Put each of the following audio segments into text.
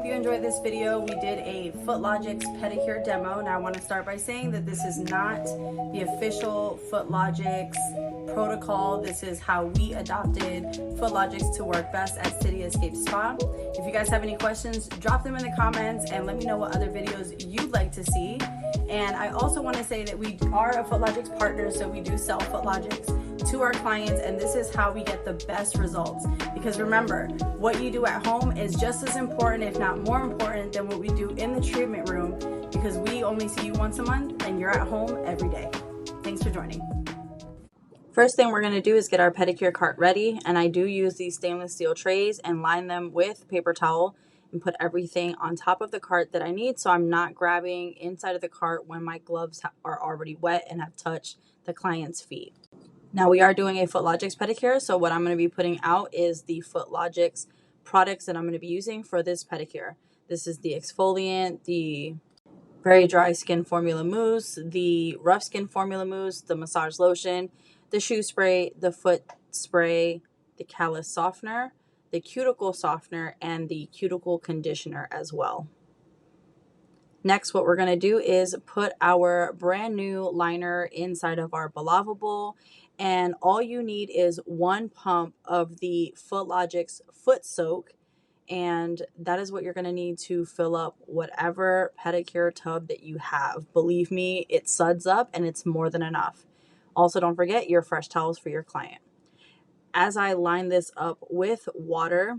hope you enjoyed this video. We did a Footlogix Pedicure Demo, and I want to start by saying that this is not the official Footlogix protocol. This is how we adopted Footlogix to work best at City Escape Spa. If you guys have any questions, drop them in the comments and let me know what other videos you'd like to see. And I also want to say that we are a Footlogix partner, so we do sell Footlogix to our clients, and this is how we get the best results. Because remember, what you do at home is just as important, if not more important, than what we do in the treatment room, because we only see you once a month and you're at home every day. Thanks for joining. First thing we're going to do is get our pedicure cart ready, and I do use these stainless steel trays and line them with paper towel and put everything on top of the cart that I need, so I'm not grabbing inside of the cart when my gloves are already wet and have touched the client's feet. Now we are doing a Footlogix pedicure, so what I'm going to be putting out is the Footlogix products that I'm going to be using for this pedicure. This is the exfoliant, the very dry skin formula mousse, the rough skin formula mousse, the massage lotion, the shoe spray, the foot spray, the Callus softener, the cuticle softener, and the cuticle conditioner as well. Next, what we're going to do is put our brand new liner inside of our Balava bowl, and all you need is one pump of the Footlogix foot soak, and that is what you're going to need to fill up whatever pedicure tub that you have. Believe me, it suds up and it's more than enough. Also, don't forget your fresh towels for your client. As I line this up with water,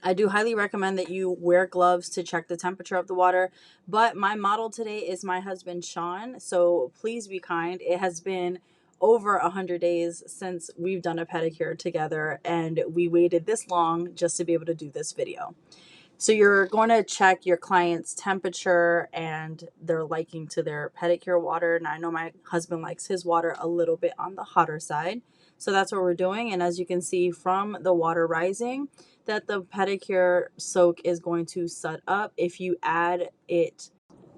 I do highly recommend that you wear gloves to check the temperature of the water, but my model today is my husband, Shawn, so please be kind. It has been over 100 days since we've done a pedicure together, and we waited this long just to be able to do this video. So you're going to check your client's temperature and their liking to their pedicure water. And I know my husband likes his water a little bit on the hotter side. So that's what we're doing. And as you can see from the water rising, that the pedicure soak is going to sud up if you add it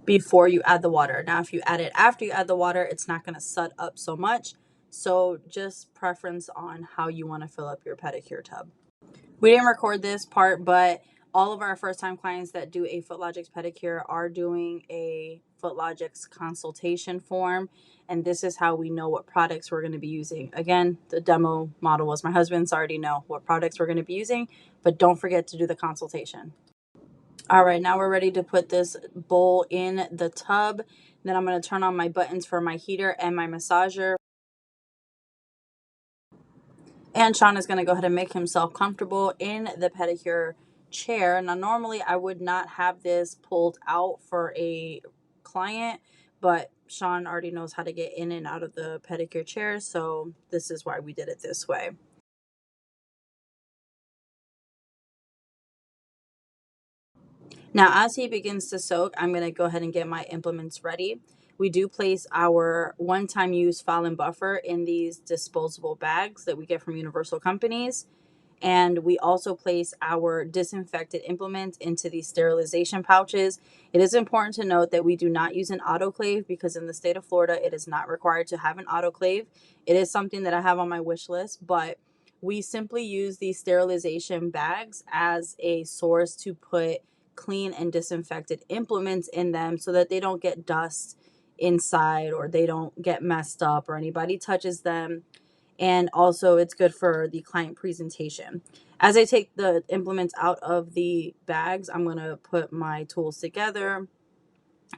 before you add the water. Now, if you add it after you add the water, it's not going to sud up so much. So just preference on how you want to fill up your pedicure tub. We didn't record this part, but all of our first-time clients that do a Footlogix pedicure are doing a Footlogix consultation form, and this is how we know what products we're going to be using. Again, the demo model was my husband's. I already know what products we're going to be using, but don't forget to do the consultation. All right, now we're ready to put this bowl in the tub. Then I'm going to turn on my buttons for my heater and my massager. And Shawn is going to go ahead and make himself comfortable in the pedicure chair. Now, normally I would not have this pulled out for a client, but Shawn already knows how to get in and out of the pedicure chair, so this is why we did it this way. Now, as he begins to soak, I'm going to go ahead and get my implements ready. We do place our one-time use file and buffer in these disposable bags that we get from Universal Companies. And we also place our disinfected implements into these sterilization pouches. It is important to note that we do not use an autoclave because in the state of Florida, it is not required to have an autoclave. It is something that I have on my wish list, but we simply use these sterilization bags as a source to put clean and disinfected implements in them so that they don't get dust inside or they don't get messed up or anybody touches them. And also it's good for the client presentation. As I take the implements out of the bags, I'm going to put my tools together,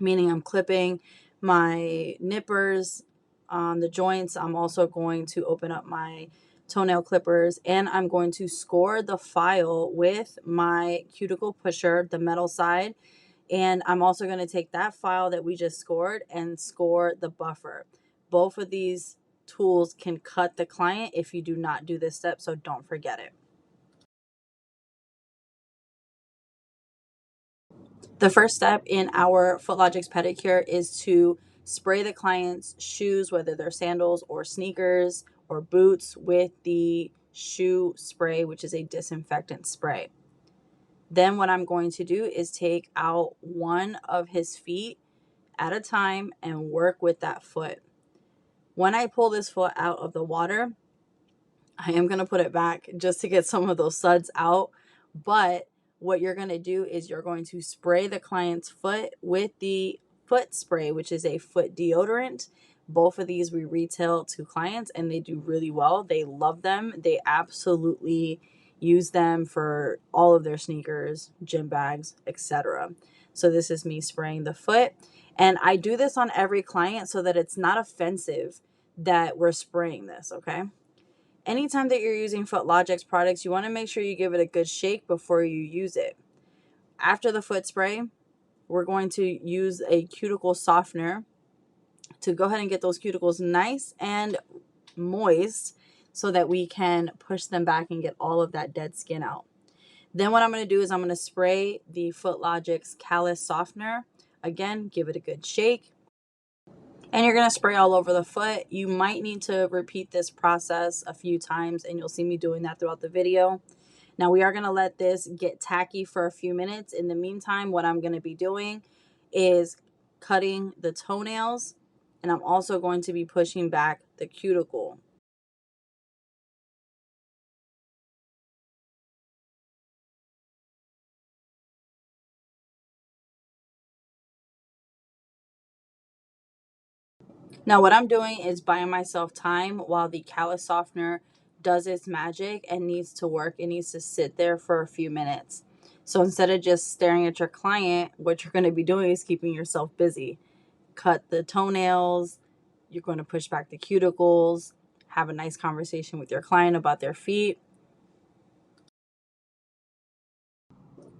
meaning I'm clipping my nippers on the joints. I'm also going to open up my toenail clippers, and I'm going to score the file with my cuticle pusher, the metal side. And I'm also going to take that file that we just scored and score the buffer. Both of these tools can cut the client if you do not do this step, so don't forget it. The first step in our Footlogix pedicure is to spray the client's shoes, whether they're sandals or sneakers or boots, with the shoe spray, which is a disinfectant spray. Then what I'm going to do is take out one of his feet at a time and work with that foot. When I pull this foot out of the water, I am going to put it back just to get some of those suds out. But what you're going to do is you're going to spray the client's foot with the foot spray, which is a foot deodorant. Both of these we retail to clients and they do really well. They love them. They absolutely use them for all of their sneakers, gym bags, etc. So this is me spraying the foot. And I do this on every client so that it's not offensive that we're spraying this, okay? Anytime that you're using Footlogix products, you want to make sure you give it a good shake before you use it. After the foot spray, we're going to use a cuticle softener to go ahead and get those cuticles nice and moist so that we can push them back and get all of that dead skin out. Then what I'm going to do is I'm going to spray the Footlogix Callus softener. Again, give it a good shake. And you're going to spray all over the foot. You might need to repeat this process a few times and you'll see me doing that throughout the video. Now we are going to let this get tacky for a few minutes. In the meantime, what I'm going to be doing is cutting the toenails, and I'm also going to be pushing back the cuticle. Now what I'm doing is buying myself time while the callus softener does its magic and needs to work. It needs to sit there for a few minutes. So instead of just staring at your client, what you're going to be doing is keeping yourself busy. Cut the toenails, you're going to push back the cuticles, have a nice conversation with your client about their feet.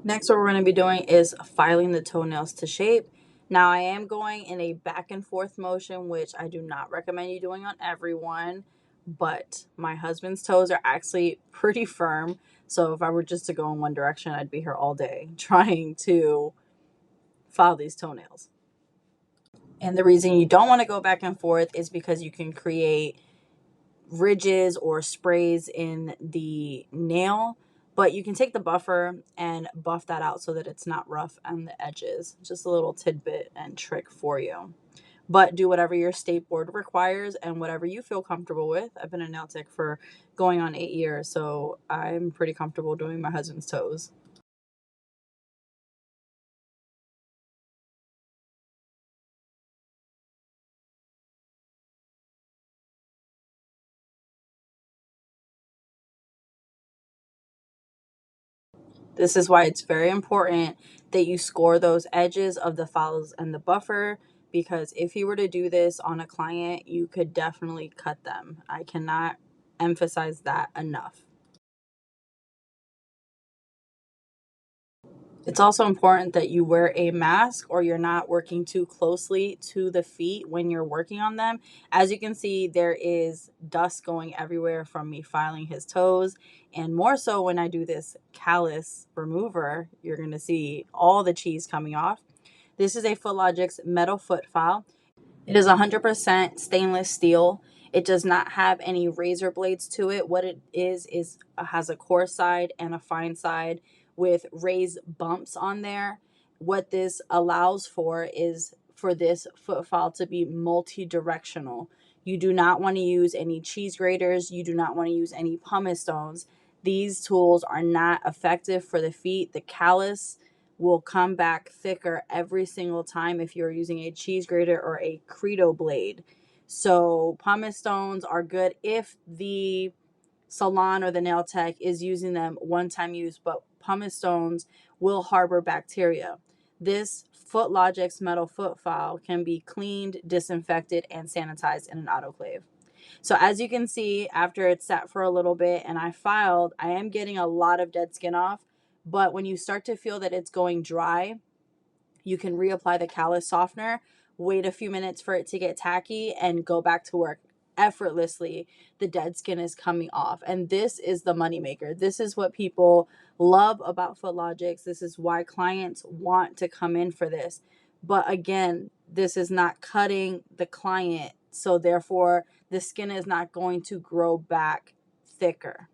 Next, what we're going to be doing is filing the toenails to shape. Now, I am going in a back and forth motion, which I do not recommend you doing on everyone, but my husband's toes are actually pretty firm. So if I were just to go in one direction, I'd be here all day trying to file these toenails. And the reason you don't want to go back and forth is because you can create ridges or sprays in the nail, but you can take the buffer and buff that out so that it's not rough on the edges. Just a little tidbit and trick for you. But do whatever your state board requires and whatever you feel comfortable with. I've been a nail tech for going on 8 years, so I'm pretty comfortable doing my husband's toes. This is why it's very important that you score those edges of the files and the buffer, because if you were to do this on a client, you could definitely cut them. I cannot emphasize that enough. It's also important that you wear a mask or you're not working too closely to the feet when you're working on them. As you can see, there is dust going everywhere from me filing his toes. And more so when I do this callus remover, you're going to see all the cheese coming off. This is a Footlogix metal foot file. It is 100% stainless steel. It does not have any razor blades to it. What it is has a coarse side and a fine side with raised bumps on there. What this allows for is for this foot file to be multi-directional. You do not want to use any cheese graters. You do not want to use any pumice stones. These tools are not effective for the feet. The callus will come back thicker every single time if you're using a cheese grater or a Credo blade. So pumice stones are good if the salon or the nail tech is using them one-time use, but pumice stones will harbor bacteria. This Footlogix metal foot file can be cleaned, disinfected, and sanitized in an autoclave. So as you can see, after it's sat for a little bit and I filed, I am getting a lot of dead skin off. But when you start to feel that it's going dry, you can reapply the callus softener, wait a few minutes for it to get tacky, and go back to work. Effortlessly, the dead skin is coming off. And this is the moneymaker. This is what people love about Footlogix. This is why clients want to come in for this. But again, this is not cutting the client. So therefore, the skin is not going to grow back thicker.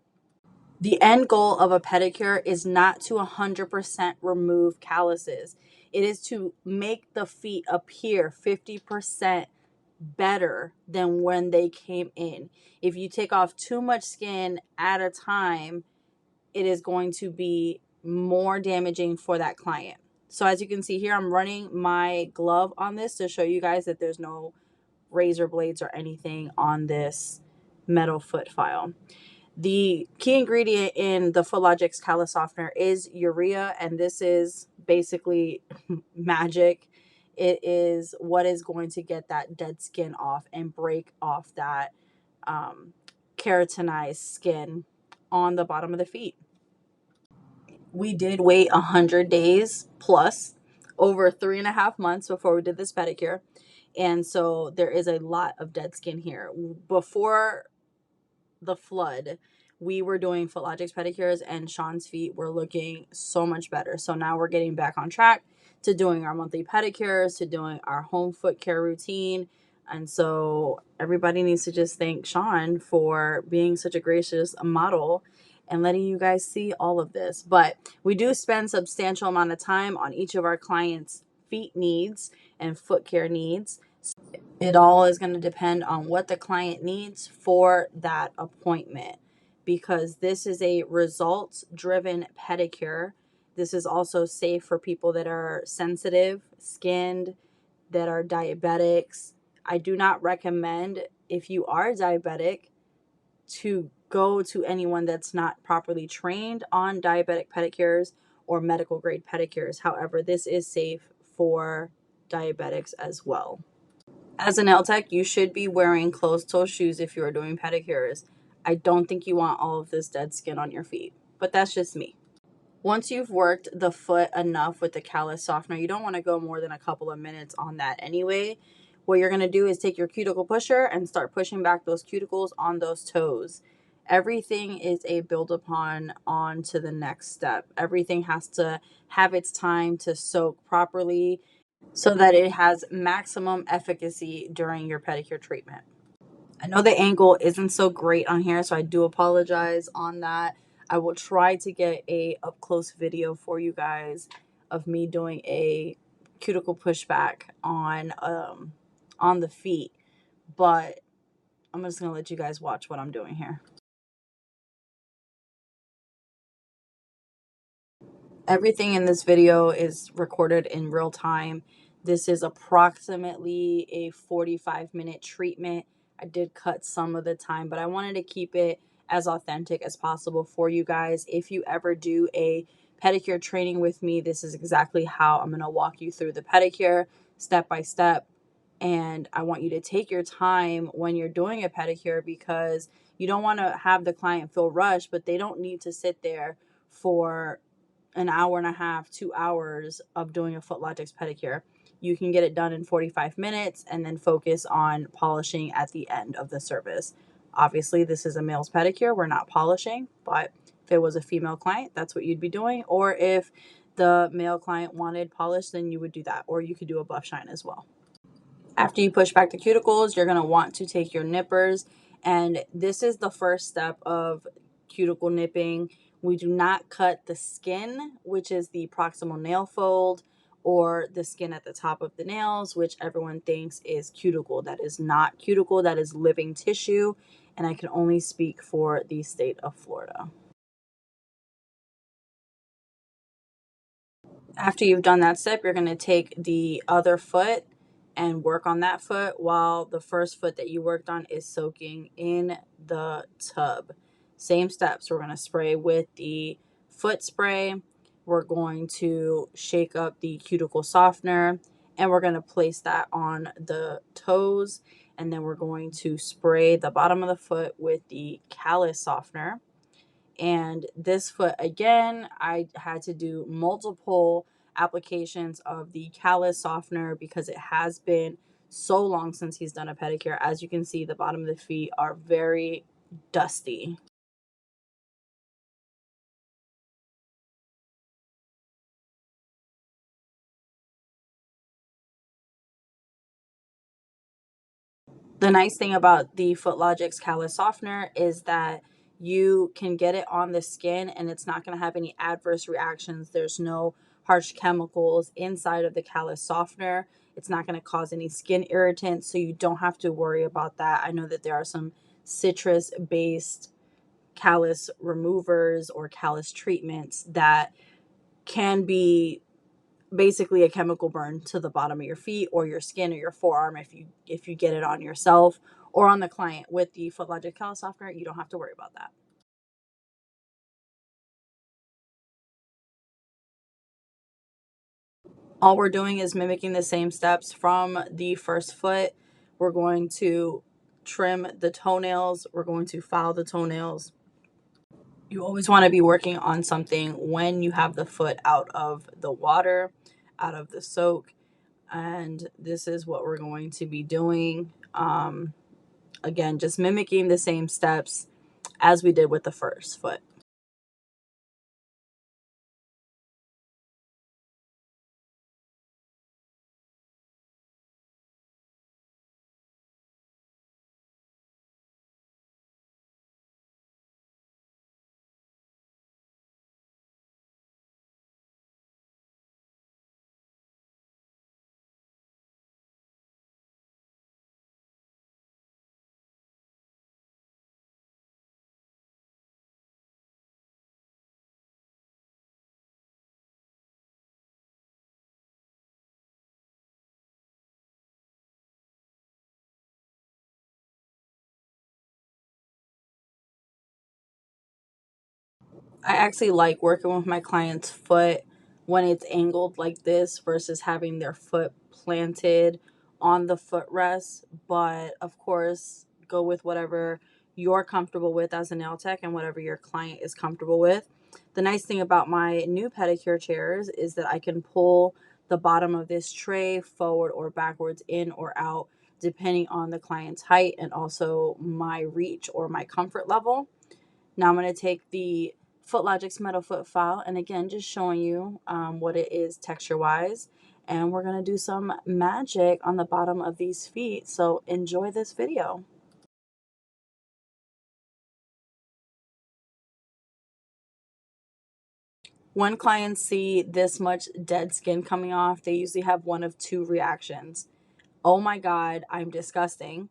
The end goal of a pedicure is not to 100% remove calluses. It is to make the feet appear 50% better than when they came in. If you take off too much skin at a time, it is going to be more damaging for that client. So as you can see here, I'm running my glove on this to show you guys that there's no razor blades or anything on this metal foot file. The key ingredient in the Footlogix Callus softener is urea, and this is basically magic. It is what is going to get that dead skin off and break off that keratinized skin on the bottom of the feet. We did wait 100 days plus, over 3.5 months before we did this pedicure. And so there is a lot of dead skin here. Before the flood, we were doing Footlogix pedicures and Shawn's feet were looking so much better. So now we're getting back on track to doing our monthly pedicures, to doing our home foot care routine. And so everybody needs to just thank Shawn for being such a gracious model and letting you guys see all of this. But we do spend substantial amount of time on each of our clients' feet needs and foot care needs. It all is going to depend on what the client needs for that appointment, because this is a results driven pedicure. This is also safe for people that are sensitive skinned, that are diabetics. I do not recommend, if you are diabetic, to go to anyone that's not properly trained on diabetic pedicures or medical grade pedicures. However, this is safe for diabetics as well. As a nail tech, you should be wearing closed toe shoes if you are doing pedicures. I don't think you want all of this dead skin on your feet, but that's just me. Once you've worked the foot enough with the callus softener, you don't want to go more than a couple of minutes on that anyway. What you're going to do is take your cuticle pusher and start pushing back those cuticles on those toes. Everything is a build upon on to the next step. Everything has to have its time to soak properly so that it has maximum efficacy during your pedicure treatment. I know the angle isn't so great on here, so I do apologize on that. I will try to get a up close video for you guys of me doing a cuticle pushback on the feet, but I'm just gonna let you guys watch what I'm doing here. Everything in this video is recorded in real time. This is approximately a 45-minute treatment. I did cut some of the time, but I wanted to keep it as authentic as possible for you guys. If you ever do a pedicure training with me, this is exactly how I'm going to walk you through the pedicure step by step. And I want you to take your time when you're doing a pedicure, because you don't want to have the client feel rushed, but they don't need to sit there for an hour and a half, 2 hours of doing a Footlogix pedicure. You can get it done in 45 minutes and then focus on polishing at the end of the service. Obviously, this is a male's pedicure. We're not polishing, but if it was a female client, that's what you'd be doing. Or if the male client wanted polish, then you would do that. Or you could do a buff shine as well. After you push back the cuticles, you're going to want to take your nippers. And this is the first step of cuticle nipping. We do not cut the skin, which is the proximal nail fold, or the skin at the top of the nails, which everyone thinks is cuticle. That is not cuticle. That is living tissue. And I can only speak for the state of Florida. After you've done that step, you're going to take the other foot and work on that foot while the first foot that you worked on is soaking in the tub. Same steps. We're going to spray with the foot spray. We're going to shake up the cuticle softener, and we're going to place that on the toes. And then we're going to spray the bottom of the foot with the callus softener. And this foot, again, I had to do multiple applications of the callus softener because it has been so long since he's done a pedicure. As you can see, the bottom of the feet are very dusty. The nice thing about the Footlogix Callus softener is that you can get it on the skin and it's not going to have any adverse reactions. There's no harsh chemicals inside of the callus softener. It's not going to cause any skin irritants, so you don't have to worry about that. I know that there are some citrus-based callus removers or callus treatments that can be basically a chemical burn to the bottom of your feet or your skin or your forearm if you get it on yourself or on the client. With the Footlogix Callus softener, you don't have to worry about that. All we're doing is mimicking the same steps from the first foot. We're going to trim the toenails. We're going to file the toenails. You always want to be working on something when you have the foot out of the water, out of the soak. And this is what we're going to be doing. Again, just mimicking the same steps as we did with the first foot. I actually like working with my client's foot when it's angled like this versus having their foot planted on the footrest. But of course, go with whatever you're comfortable with as a nail tech and whatever your client is comfortable with. The nice thing about my new pedicure chairs is that I can pull the bottom of this tray forward or backwards, in or out, depending on the client's height and also my reach or my comfort level. Now I'm going to take the Footlogix metal foot file, and again, just showing you what it is texture wise. And we're going to do some magic on the bottom of these feet. So enjoy this video. When clients see this much dead skin coming off, they usually have one of two reactions. Oh my God, I'm disgusting.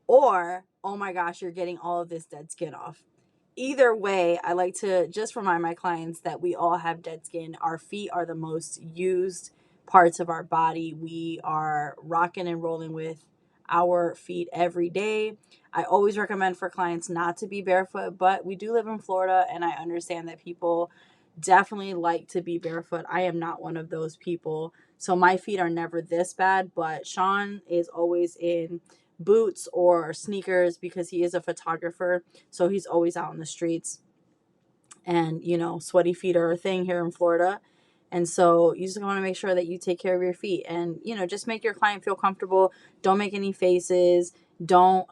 Or, oh my gosh, you're getting all of this dead skin off. Either way, I like to just remind my clients that we all have dead skin. Our feet are the most used parts of our body. We are rocking and rolling with our feet every day. I always recommend for clients not to be barefoot, but we do live in Florida, and I understand that people definitely like to be barefoot. I am not one of those people. So my feet are never this bad, but Shawn is always in boots or sneakers because he is a photographer. So he's always out in the streets, and sweaty feet are a thing here in Florida. And so you just want to make sure that you take care of your feet, and just make your client feel comfortable. Don't make any faces. Don't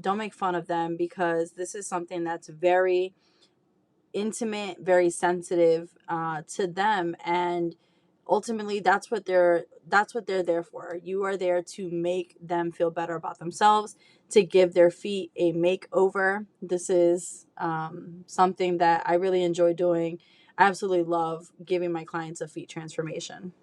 make fun of them, because this is something that's very intimate, very sensitive to them, and ultimately that's what they're there for. You are there to make them feel better about themselves, to give their feet a makeover. This is something that I really enjoy doing. I absolutely love giving my clients a feet transformation.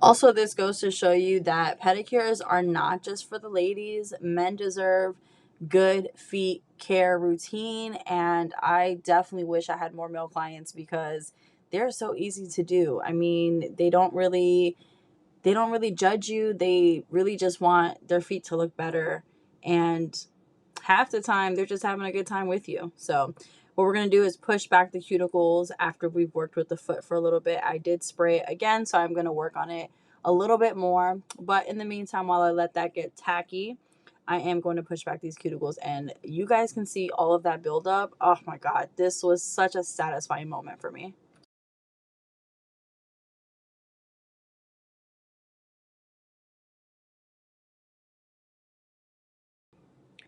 Also, this goes to show you that pedicures are not just for the ladies. Men deserve good feet care routine, and I definitely wish I had more male clients because they're so easy to do. I mean, they don't really judge you. They really just want their feet to look better, and half the time they're just having a good time with you. So what we're going to do is push back the cuticles after we've worked with the foot for a little bit. I did spray it again, so I'm going to work on it a little bit more. But in the meantime, while I let that get tacky, I am going to push back these cuticles, and you guys can see all of that buildup. Oh my God, this was such a satisfying moment for me.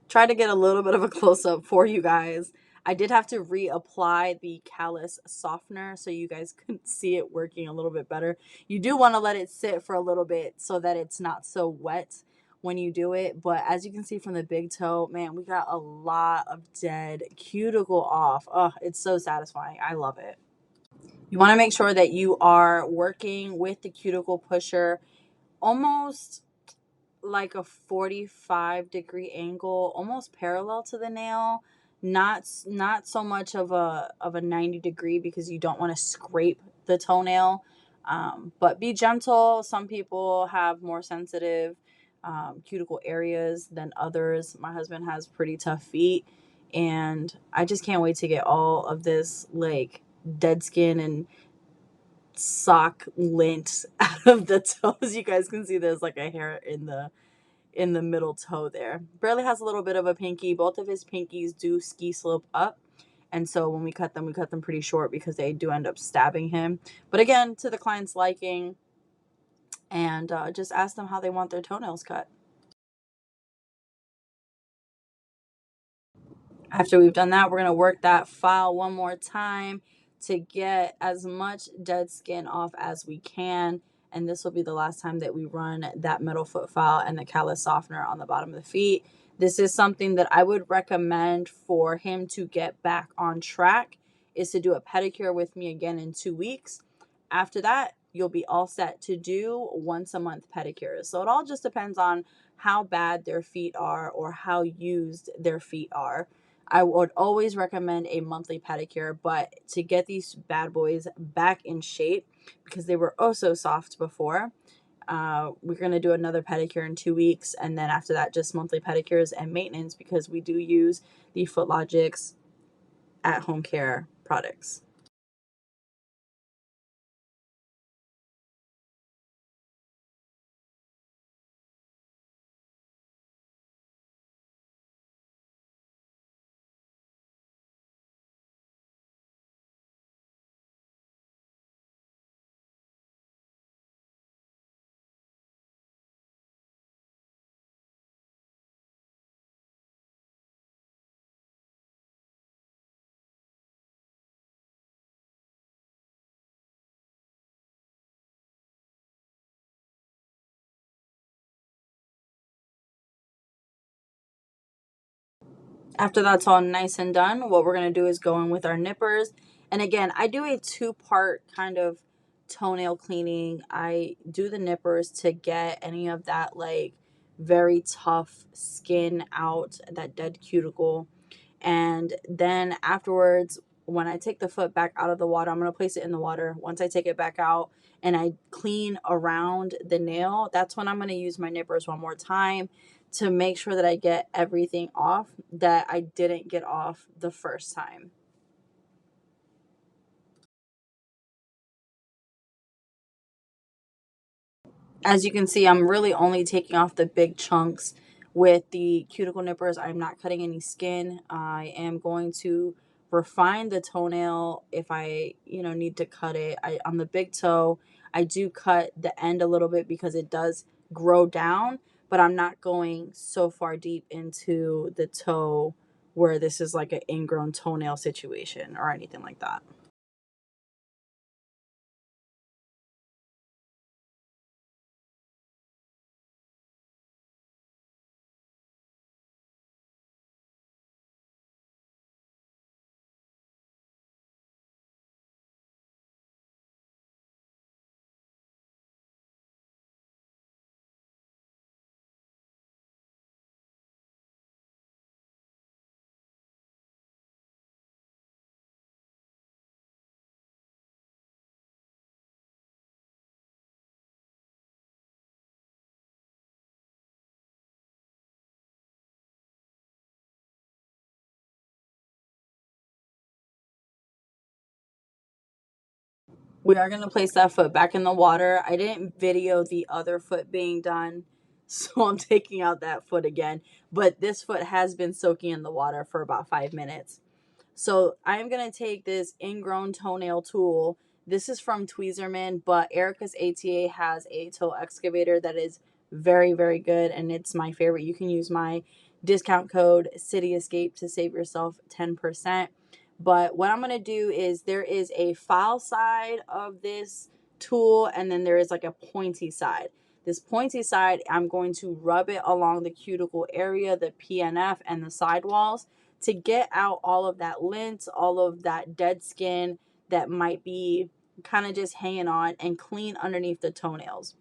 Try to get a little bit of a close up for you guys. I did have to reapply the Callus softener so you guys could see it working a little bit better. You do want to let it sit for a little bit so that it's not so wet when you do it. But as you can see from the big toe, man, we got a lot of dead cuticle off. Oh, it's so satisfying. I love it. You want to make sure that you are working with the cuticle pusher almost like a 45-degree angle, almost parallel to the nail. Not so much of a 90-degree, because you don't want to scrape the toenail. But be gentle. Some people have more sensitive cuticle areas than others. My husband has pretty tough feet, and I just can't wait to get all of this like dead skin and sock lint out of the toes. You guys can see there's like a hair in the middle toe there. Barely has a little bit of a pinky. Both of his pinkies do ski slope up. And so when we cut them pretty short, because they do end up stabbing him. But again, to the client's liking, and just ask them how they want their toenails cut. After we've done that, we're going to work that file one more time to get as much dead skin off as we can. And this will be the last time that we run that metal foot file and the callus softener on the bottom of the feet. This is something that I would recommend for him to get back on track, is to do a pedicure with me again in 2 weeks. After that, you'll be all set to do once a month pedicures. So it all just depends on how bad their feet are or how used their feet are. I would always recommend a monthly pedicure, but to get these bad boys back in shape, because they were oh so soft before, we're going to do another pedicure in 2 weeks. And then after that, just monthly pedicures and maintenance, because we do use the Footlogix at-home care products. After that's all nice and done, what we're going to do is go in with our nippers. And again, I do a two-part kind of toenail cleaning. I do the nippers to get any of that like very tough skin out, that dead cuticle. And then afterwards, when I take the foot back out of the water, I'm going to place it in the water. Once I take it back out and I clean around the nail, that's when I'm going to use my nippers one more time to make sure that I get everything off that I didn't get off the first time. As you can see, I'm really only taking off the big chunks with the cuticle nippers. I'm not cutting any skin. I am going to refine the toenail if I, need to cut it. On the big toe, I do cut the end a little bit because it does grow down, but I'm not going so far deep into the toe where this is like an ingrown toenail situation or anything like that. We are going to place that foot back in the water. I didn't video the other foot being done, so I'm taking out that foot again. But this foot has been soaking in the water for about 5 minutes. So I'm going to take this ingrown toenail tool. This is from Tweezerman, but Erica's ATA has a toe excavator that is very, very good, and it's my favorite. You can use my discount code CityEscape to save yourself 10%. But what I'm going to do is, there is a file side of this tool, and then there is like a pointy side. This pointy side, I'm going to rub it along the cuticle area, the PNF, and the sidewalls to get out all of that lint, all of that dead skin that might be kind of just hanging on, and clean underneath the toenails.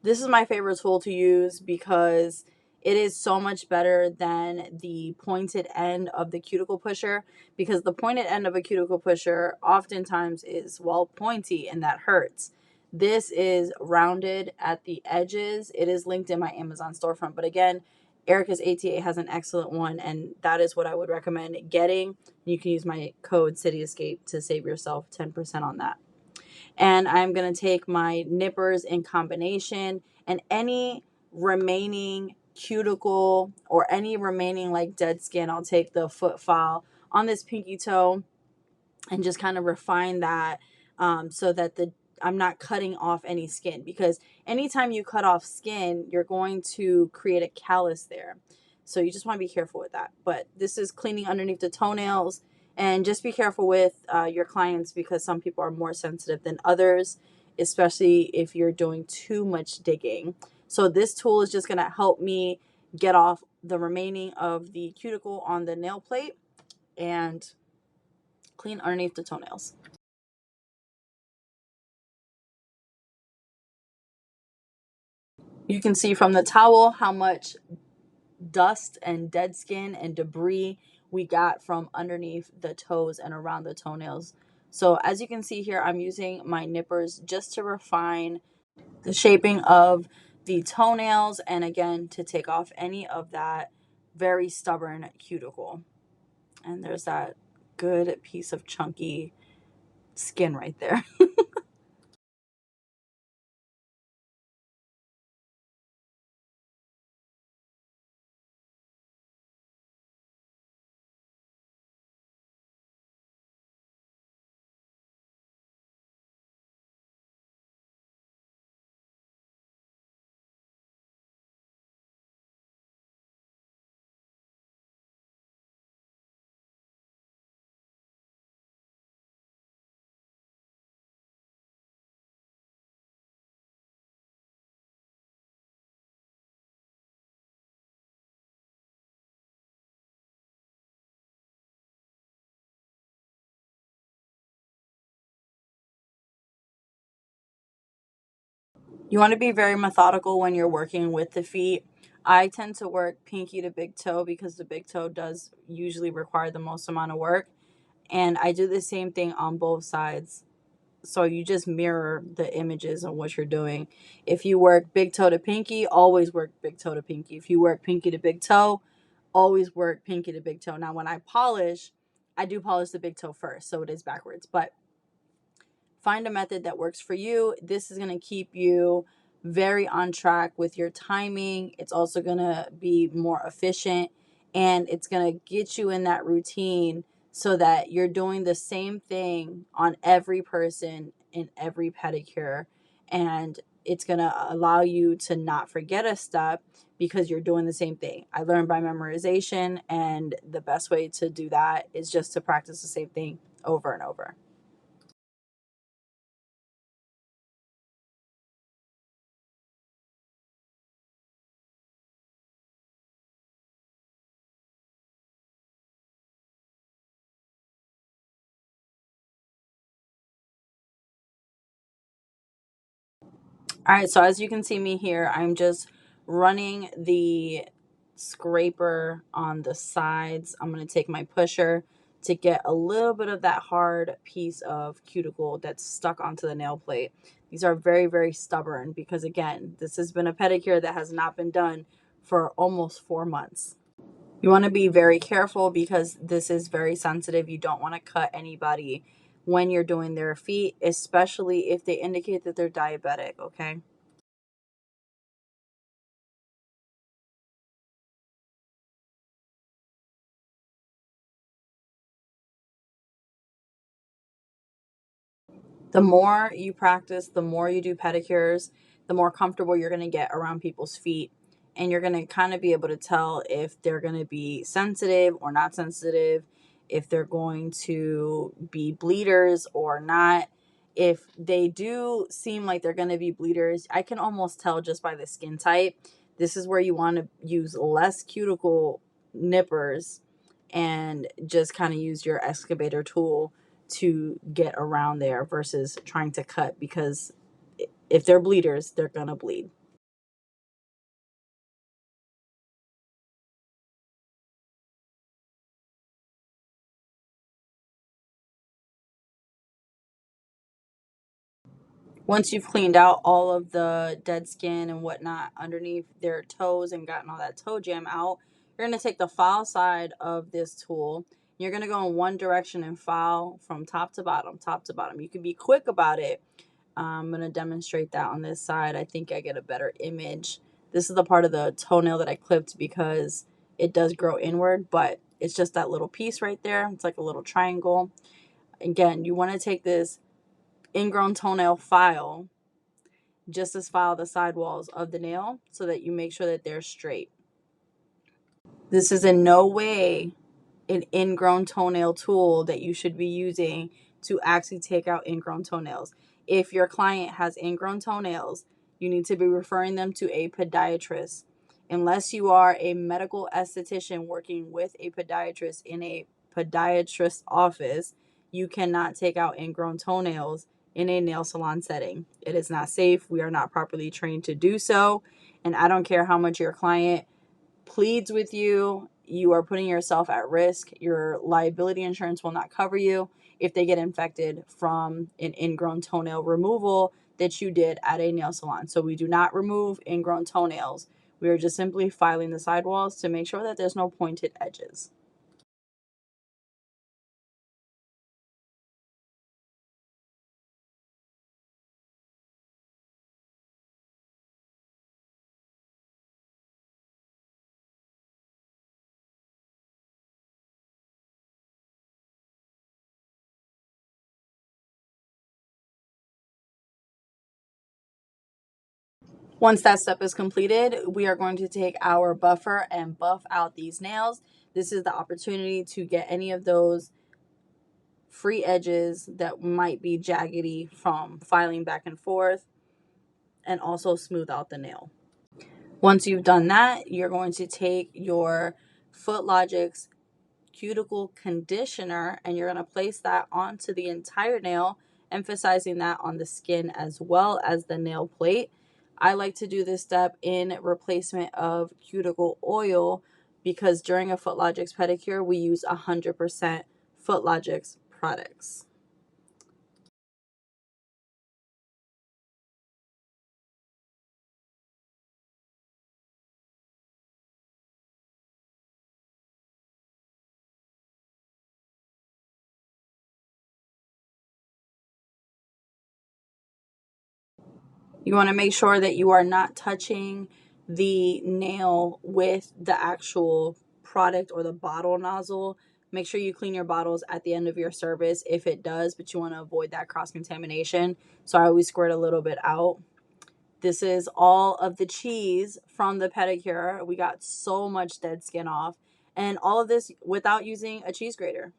This is my favorite tool to use because it is so much better than the pointed end of the cuticle pusher, because the pointed end of a cuticle pusher oftentimes is, well, pointy, and that hurts. This is rounded at the edges. It is linked in my Amazon storefront, but again, Erica's ATA has an excellent one, and that is what I would recommend getting. You can use my code CityEscape to save yourself 10% on that. And I'm going to take my nippers in combination, and any remaining cuticle or any remaining like dead skin, I'll take the foot file on this pinky toe and just kind of refine that, so that I'm not cutting off any skin, because anytime you cut off skin, you're going to create a callus there. So you just want to be careful with that. But this is cleaning underneath the toenails, and just be careful with your clients, because some people are more sensitive than others, especially if you're doing too much digging. So this tool is just going to help me get off the remaining of the cuticle on the nail plate and clean underneath the toenails. You can see from the towel how much dust and dead skin and debris we got from underneath the toes and around the toenails. So as you can see here, I'm using my nippers just to refine the shaping of the toenails, and again, to take off any of that very stubborn cuticle. And there's that good piece of chunky skin right there. You want to be very methodical when you're working with the feet. I tend to work pinky to big toe because the big toe does usually require the most amount of work. And I do the same thing on both sides. So you just mirror the images of what you're doing. If you work big toe to pinky, always work big toe to pinky. If you work pinky to big toe, always work pinky to big toe. Now, when I polish, I do polish the big toe first, so it is backwards. But find a method that works for you. This is going to keep you very on track with your timing. It's also going to be more efficient, and it's going to get you in that routine so that you're doing the same thing on every person in every pedicure. And it's going to allow you to not forget a step because you're doing the same thing. I learned by memorization, and the best way to do that is just to practice the same thing over and over. All right, so as you can see me here, I'm just running the scraper on the sides. I'm going to take my pusher to get a little bit of that hard piece of cuticle that's stuck onto the nail plate. These are very, very stubborn because, again, this has been a pedicure that has not been done for almost 4 months. You want to be very careful because this is very sensitive. You don't want to cut anybody when you're doing their feet, especially if they indicate that they're diabetic, okay? The more you practice, the more you do pedicures, the more comfortable you're going to get around people's feet. And you're going to kind of be able to tell if they're going to be sensitive or not sensitive, if they're going to be bleeders or not. if they do seem like they're going to be bleeders, I can almost tell just by the skin type. This is where you want to use less cuticle nippers and just kind of use your excavator tool to get around there versus trying to cut, because if they're bleeders, they're going to bleed. Once you've cleaned out all of the dead skin and whatnot underneath their toes and gotten all that toe jam out, you're going to take the file side of this tool. You're going to go in one direction and file from top to bottom, top to bottom. You can be quick about it. I'm going to demonstrate that on this side. I think I get a better image. This is the part of the toenail that I clipped because it does grow inward, but it's just that little piece right there. It's like a little triangle. Again, you want to take this ingrown toenail file, just as file the sidewalls of the nail so that you make sure that they're straight. This is in no way an ingrown toenail tool that you should be using to actually take out ingrown toenails. If your client has ingrown toenails, you need to be referring them to a podiatrist. Unless you are a medical esthetician working with a podiatrist in a podiatrist office, you cannot take out ingrown toenails in a nail salon setting. It is not safe. We are not properly trained to do so. And I don't care how much your client pleads with you, you are putting yourself at risk. Your liability insurance will not cover you if they get infected from an ingrown toenail removal that you did at a nail salon. So we do not remove ingrown toenails. We are just simply filing the sidewalls to make sure that there's no pointed edges. Once that step is completed, we are going to take our buffer and buff out these nails. This is the opportunity to get any of those free edges that might be jaggedy from filing back and forth, and also smooth out the nail. Once you've done that, you're going to take your Footlogix Cuticle Conditioner and you're going to place that onto the entire nail, emphasizing that on the skin as well as the nail plate. I like to do this step in replacement of cuticle oil because during a Footlogix pedicure, we use 100% Footlogix products. You want to make sure that you are not touching the nail with the actual product or the bottle nozzle. Make sure you clean your bottles at the end of your service if it does, but you want to avoid that cross contamination. So I always squirt a little bit out. This is all of the cheese from the pedicure. We got so much dead skin off, and all of this without using a cheese grater.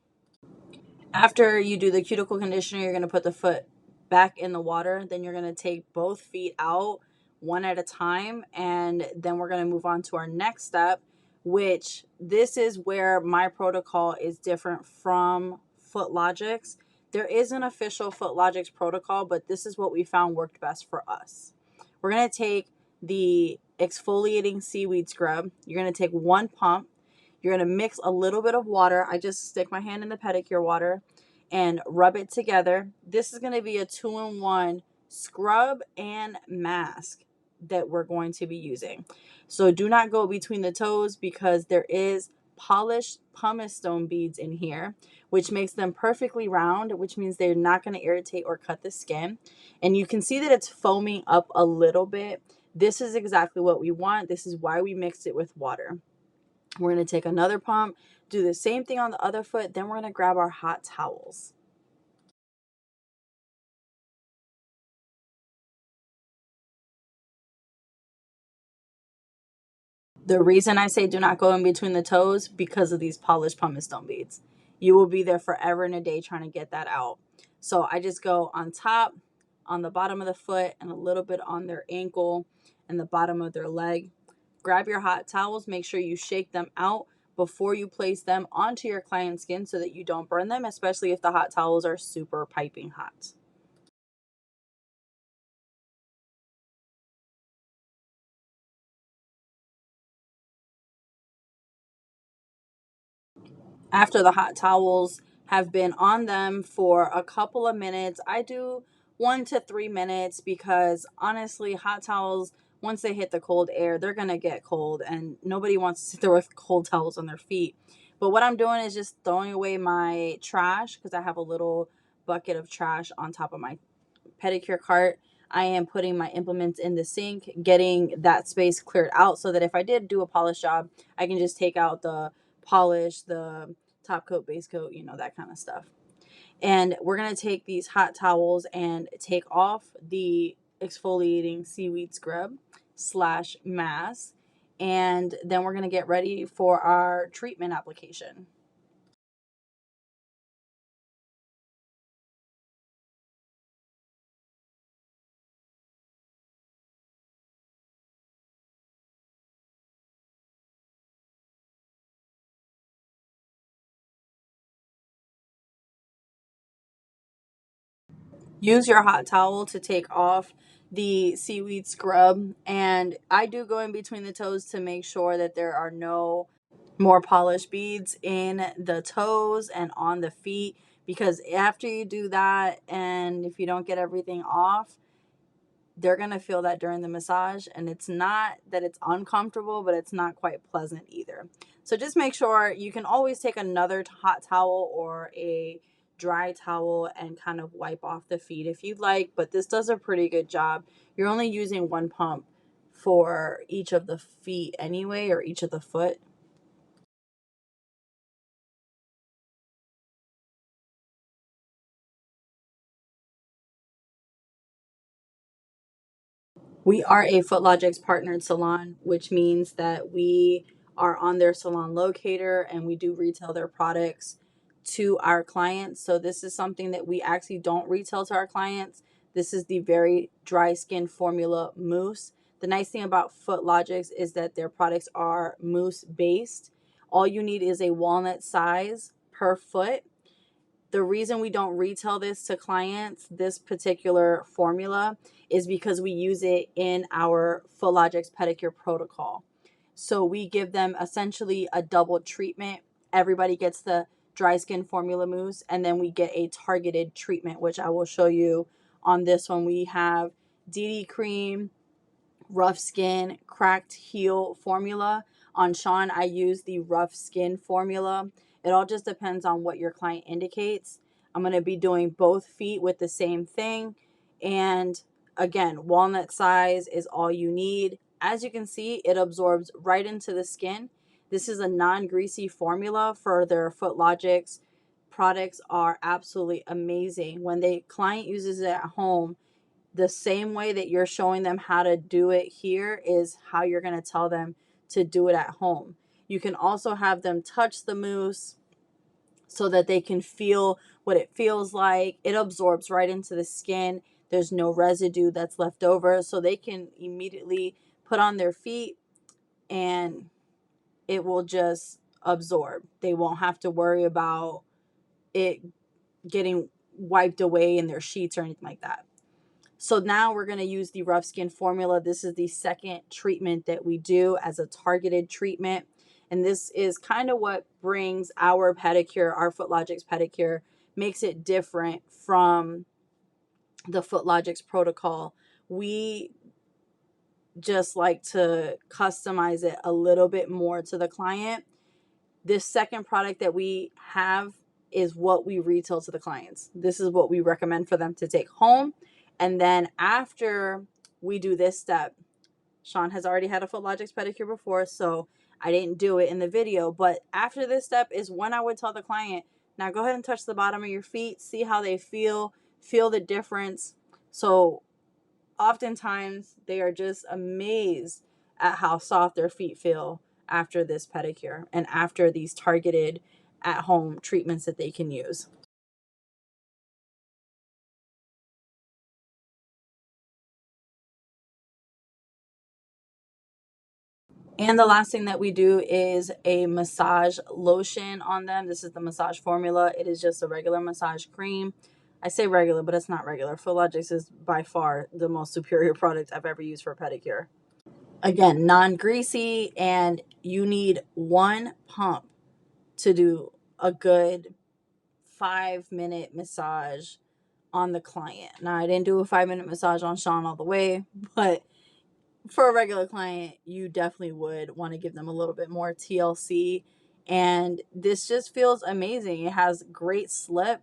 After you do the cuticle conditioner, you're going to put the foot back in the water. Then you're going to take both feet out one at a time. And then we're going to move on to our next step, which this is where my protocol is different from Footlogix. There is an official Footlogix protocol, but this is what we found worked best for us. We're going to take the exfoliating seaweed scrub. You're going to take one pump. You're going to mix a little bit of water. I just stick my hand in the pedicure water and rub it together. This is going to be a 2-in-1 scrub and mask that we're going to be using. So do not go between the toes because there is polished pumice stone beads in here, which makes them perfectly round, which means they're not going to irritate or cut the skin. And you can see that it's foaming up a little bit. This is exactly what we want. This is why we mixed it with water. We're going to take another pump, do the same thing on the other foot. Then we're going to grab our hot towels. The reason I say do not go in between the toes because of these polished pumice stone beads. You will be there forever and a day trying to get that out. So I just go on top, on the bottom of the foot, and a little bit on their ankle and the bottom of their leg. Grab your hot towels, make sure you shake them out before you place them onto your client's skin so that you don't burn them, especially if the hot towels are super piping hot. After the hot towels have been on them for a couple of minutes, I do 1 to 3 minutes because honestly, hot towels, once they hit the cold air, they're going to get cold and nobody wants to sit there with cold towels on their feet. But what I'm doing is just throwing away my trash because I have a little bucket of trash on top of my pedicure cart. I am putting my implements in the sink, getting that space cleared out so that if I did do a polish job, I can just take out the polish, the top coat, base coat, that kind of stuff. And we're going to take these hot towels and take off the exfoliating seaweed scrub / mask. And then we're going to get ready for our treatment application. Use your hot towel to take off the seaweed scrub, and I do go in between the toes to make sure that there are no more polished beads in the toes and on the feet, because after you do that and if you don't get everything off, they're going to feel that during the massage, and it's not that it's uncomfortable, but it's not quite pleasant either. So just make sure you can always take another hot towel or a dry towel and kind of wipe off the feet if you'd like, but this does a pretty good job. You're only using one pump for each of the feet anyway, or each of the foot. We are a Footlogix partnered salon, which means that we are on their salon locator and we do retail their products to our clients. So this is something that we actually don't retail to our clients. This is the very dry skin formula mousse. The nice thing about Footlogix is that their products are mousse based. All you need is a walnut size per foot. The reason we don't retail this to clients, this particular formula, is because we use it in our Footlogix pedicure protocol. So we give them essentially a double treatment. Everybody gets the dry skin formula mousse, and then we get a targeted treatment, which I will show you on this one. We have DD cream, rough skin, cracked heel formula. On Shawn, I use the rough skin formula. It all just depends on what your client indicates. I'm going to be doing both feet with the same thing. And again, walnut size is all you need. As you can see, it absorbs right into the skin. This is a non-greasy formula for their Footlogix products are absolutely amazing. When the client uses it at home, the same way that you're showing them how to do it here is how you're going to tell them to do it at home. You can also have them touch the mousse so that they can feel what it feels like. It absorbs right into the skin. There's no residue that's left over, so they can immediately put on their feet and it will just absorb. They won't have to worry about it getting wiped away in their sheets or anything like that. So now we're going to use the rough skin formula. This is the second treatment that we do as a targeted treatment. And this is kind of what brings our pedicure, our Footlogix pedicure, makes it different from the Footlogix protocol. We just like to customize it a little bit more to the client. This second product that we have is what we retail to the clients. This is what we recommend for them to take home. And then after we do this step, Shawn has already had a Footlogix pedicure before, so I didn't do it in the video. But after this step is when I would tell the client, now go ahead and touch the bottom of your feet, see how they feel the difference. So oftentimes they are just amazed at how soft their feet feel after this pedicure and after these targeted at home treatments that they can use. And the last thing that we do is a massage lotion on them. This is the massage formula. It is just a regular massage cream. I say regular, but it's not regular. Footlogix is by far the most superior product I've ever used for pedicure. Again, non-greasy, and you need one pump to do a good 5-minute massage on the client. Now, I didn't do a 5-minute massage on Shawn all the way, but for a regular client, you definitely would want to give them a little bit more TLC. And this just feels amazing. It has great slip.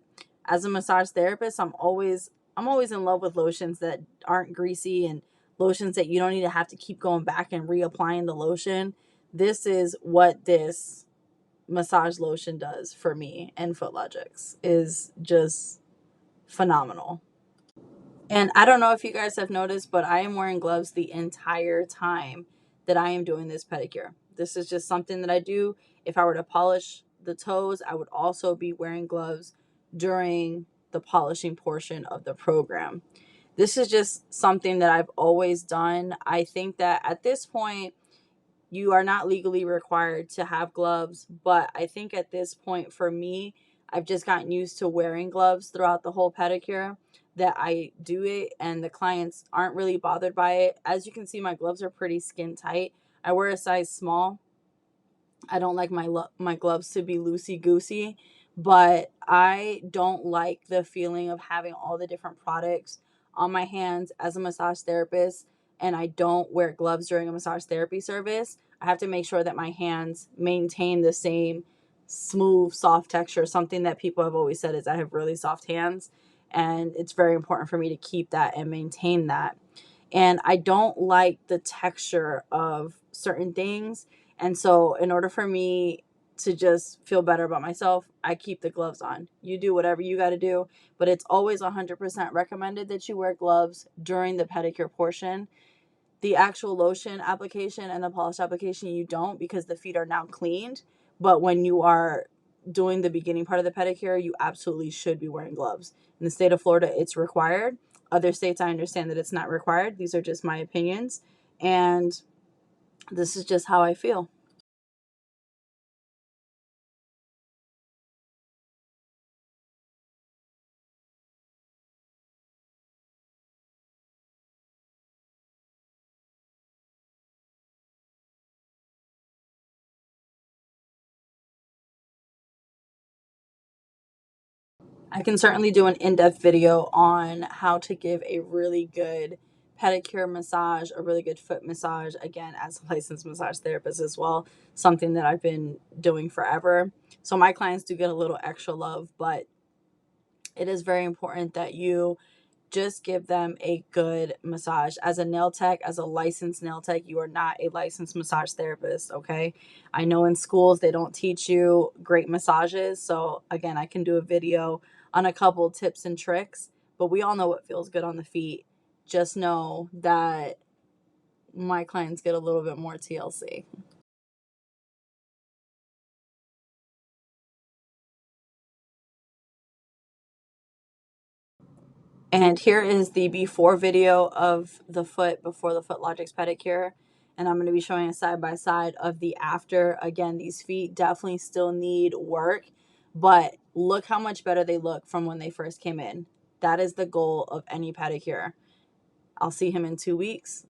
As a massage therapist, I'm always in love with lotions that aren't greasy and lotions that you don't need to have to keep going back and reapplying the lotion. This is what this massage lotion does for me, and Footlogix is just phenomenal. And I don't know if you guys have noticed, but I am wearing gloves the entire time that I am doing this pedicure. This is just something that I do. If I were to polish the toes, I would also be wearing gloves during the polishing portion of the program. This is just something that I've always done. I think that at this point, you are not legally required to have gloves, but I think at this point for me, I've just gotten used to wearing gloves throughout the whole pedicure, that I do it and the clients aren't really bothered by it. As you can see, my gloves are pretty skin tight. I wear a size small. I don't like my gloves to be loosey goosey, but I don't like the feeling of having all the different products on my hands as a massage therapist, and I don't wear gloves during a massage therapy service. I have to make sure that my hands maintain the same smooth, soft texture. Something that people have always said is I have really soft hands, and it's very important for me to keep that and maintain that. And I don't like the texture of certain things. And so, in order for me to just feel better about myself, I keep the gloves on. You do whatever you got to do, but it's always 100% recommended that you wear gloves during the pedicure portion. The actual lotion application and the polish application, you don't, because the feet are now cleaned. But when you are doing the beginning part of the pedicure, you absolutely should be wearing gloves. In the state of Florida, it's required. Other states, I understand that it's not required. These are just my opinions. And this is just how I feel. I can certainly do an in-depth video on how to give a really good pedicure massage, a really good foot massage, again, as a licensed massage therapist as well, something that I've been doing forever. So my clients do get a little extra love, but it is very important that you just give them a good massage. As a nail tech, as a licensed nail tech, you are not a licensed massage therapist, okay? I know in schools they don't teach you great massages. So again, I can do a video on a couple tips and tricks, but we all know what feels good on the feet. Just know that my clients get a little bit more TLC. And here is the before video of the foot before the Footlogix pedicure. And I'm going to be showing a side by side of the after. Again, these feet definitely still need work, but look how much better they look from when they first came in. That is the goal of any pedicure. I'll see him in 2 weeks.